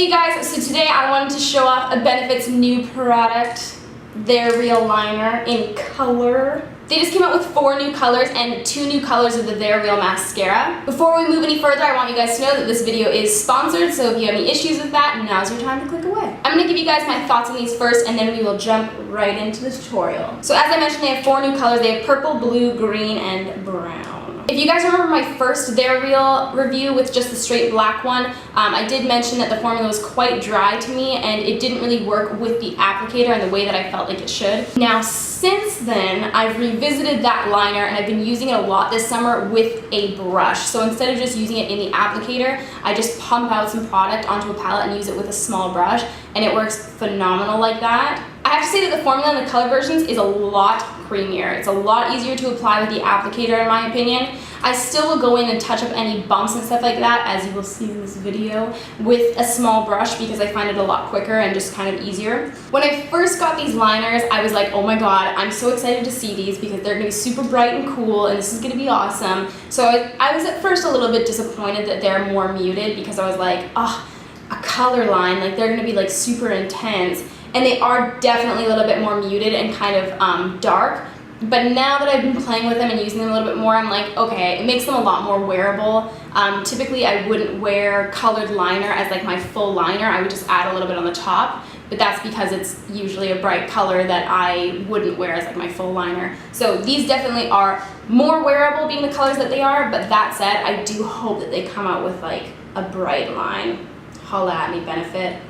Hey guys, so today I wanted to show off a Benefit's new product, their Real Liner in color. They just came out with 4 new colors and 2 new colors of the Their Real mascara. Before we move any further, I want you guys to know that this video is sponsored, so if you have any issues with that, now's your time to click away. I'm going to give you guys my thoughts on these first, and then we will jump right into the tutorial. So as I mentioned, they have 4 new colors. They have purple, blue, green, and brown. If you guys remember my first Their Real review with just the straight black one, I did mention that the formula was quite dry to me and it didn't really work with the applicator in the way that I felt like it should. Now since then, I've revisited that liner and I've been using it a lot this summer with a brush. So instead of just using it in the applicator, I just pump out some product onto a palette and use it with a small brush, and it works phenomenal like that. I have to say that the formula in the color versions is a lot creamier. It's a lot easier to apply with the applicator in my opinion. I still will go in and touch up any bumps and stuff like that, as you will see in this video, with a small brush because I find it a lot quicker and just kind of easier. When I first got these liners, I was like, oh my god, I'm so excited to see these because they're going to be super bright and cool and this is going to be awesome. So I was at first a little bit disappointed that they're more muted because I was like, oh, a color line, like they're going to be like super intense. And they are definitely a little bit more muted and kind of dark. But now that I've been playing with them and using them a little bit more, I'm like, okay, it makes them a lot more wearable. Typically I wouldn't wear colored liner as like my full liner. I would just add a little bit on the top. But that's because it's usually a bright color that I wouldn't wear as like my full liner. So these definitely are more wearable being the colors that they are. But that said, I do hope that they come out with like a bright line. Holla at me, Benefit.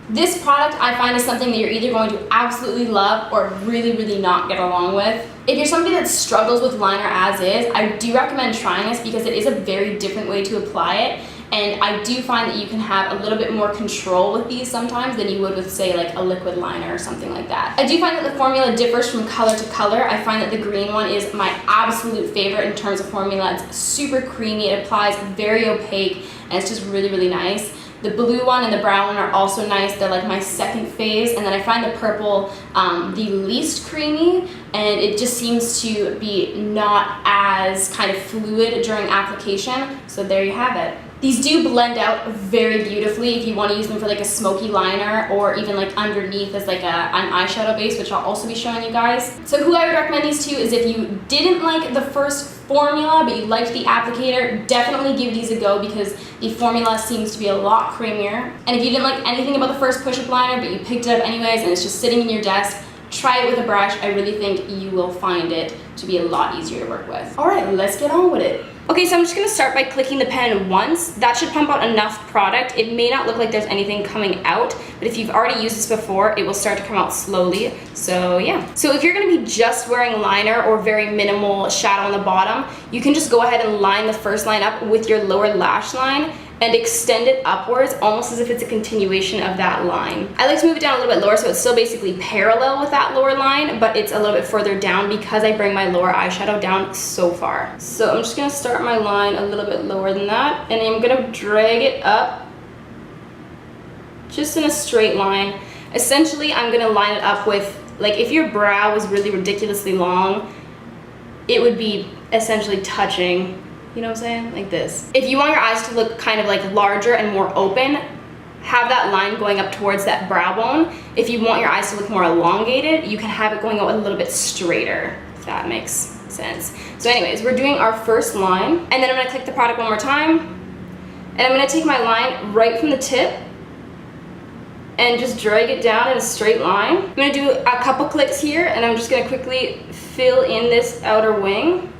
This product I find is something that you're either going to absolutely love or really not get along with. If you're somebody that struggles with liner as is, I do recommend trying this because it is a very different way to apply it. And I do find that you can have a little bit more control with these sometimes than you would with, say, like a liquid liner or something like that. I do find that the formula differs from color to color. I find that the green one is my absolute favorite in terms of formula. It's super creamy, it applies very opaque, and it's just really nice. The blue one and the brown one are also nice. They're like my second phase. And then I find the purple the least creamy, and it just seems to be not as kind of fluid during application. So there you have it. These do blend out very beautifully if you want to use them for like a smoky liner or even like underneath as like an eyeshadow base, which I'll also be showing you guys. So who I would recommend these to is if you didn't like the first formula but you liked the applicator, definitely give these a go because the formula seems to be a lot creamier. And if you didn't like anything about the first push-up liner but you picked it up anyways and it's just sitting in your desk, try it with a brush. I really think you will find it to be a lot easier to work with. Alright, let's get on with it. Okay, so I'm just going to start by clicking the pen once. That should pump out enough product. It may not look like there's anything coming out, but if you've already used this before, it will start to come out slowly. So yeah. So if you're going to be just wearing liner or very minimal shadow on the bottom, you can just go ahead and line the first line up with your lower lash line and extend it upwards almost as if it's a continuation of that line. I like to move it down a little bit lower so it's still basically parallel with that lower line, but it's a little bit further down because I bring my lower eyeshadow down so far. So I'm just going to start my line a little bit lower than that, and I'm going to drag it up just in a straight line. Essentially, I'm going to line it up with, like if your brow was really ridiculously long, it would be essentially touching, you know what I'm saying? Like this. If you want your eyes to look kind of like larger and more open, have that line going up towards that brow bone. If you want your eyes to look more elongated, you can have it going out a little bit straighter, if that makes sense. So anyways, we're doing our first line, and then I'm gonna click the product one more time, and I'm gonna take my line right from the tip and just drag it down in a straight line. I'm gonna do a couple clicks here, and I'm just gonna quickly fill in this outer wing.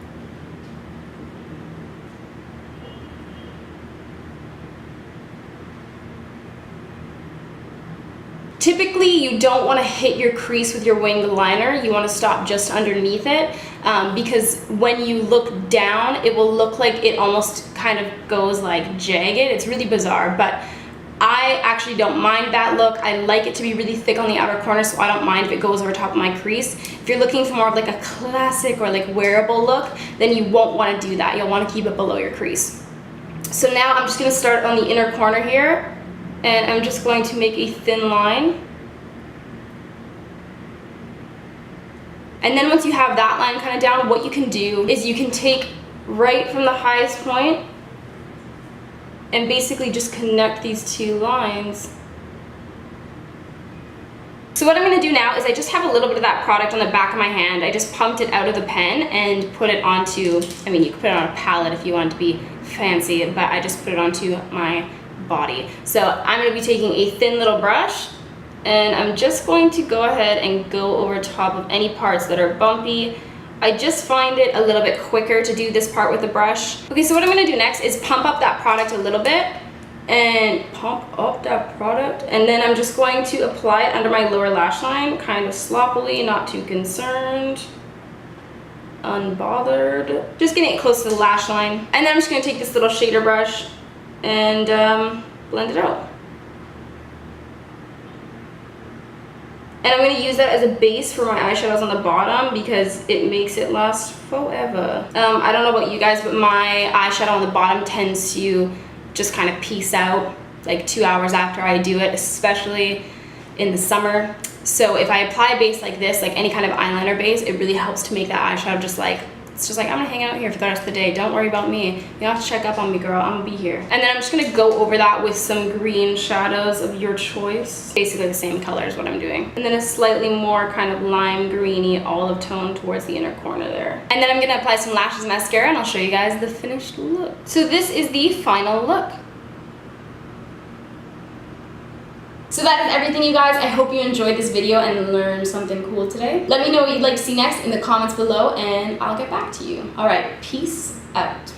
Typically, you don't want to hit your crease with your winged liner. You want to stop just underneath it because when you look down, it will look like it almost kind of goes like jagged. It's really bizarre, but I actually don't mind that look. I like it to be really thick on the outer corner, so I don't mind if it goes over top of my crease. If you're looking for more of like a classic or like wearable look, then you won't want to do that. You'll want to keep it below your crease. So now I'm just going to start on the inner corner here, and I'm just going to make a thin line. And then once you have that line kind of down, what you can do is you can take right from the highest point and basically just connect these two lines So what I'm going to do now is I just have a little bit of that product on the back of my hand. I just pumped it out of the pen and put it onto, I mean, you could put it on a palette if you want to be fancy, but I just put it onto my body. So I'm going to be taking a thin little brush, and I'm just going to go ahead and go over top of any parts that are bumpy. I just find it a little bit quicker to do this part with the brush. Okay, so what I'm going to do next is pump up that product a little bit, and then I'm just going to apply it under my lower lash line, kind of sloppily, not too concerned, unbothered. Just getting it close to the lash line. And then I'm just going to take this little shader brush and blend it out. And I'm going to use that as a base for my eyeshadows on the bottom because it makes it last forever. I don't know about you guys, but my eyeshadow on the bottom tends to just kind of piece out like 2 hours after I do it, especially in the summer. So if I apply a base like this, like any kind of eyeliner base, it really helps to make that eyeshadow just like, it's just like, I'm gonna hang out here for the rest of the day. Don't worry about me. You don't have to check up on me, girl. I'm gonna be here. And then I'm just gonna go over that with some green shadows of your choice. Basically the same color is what I'm doing. And then a slightly more kind of lime greeny olive tone towards the inner corner there. And then I'm gonna apply some Lashes mascara and I'll show you guys the finished look. So this is the final look. So that is everything, you guys. I hope you enjoyed this video and learned something cool today. Let me know what you'd like to see next in the comments below and I'll get back to you. All right, peace out.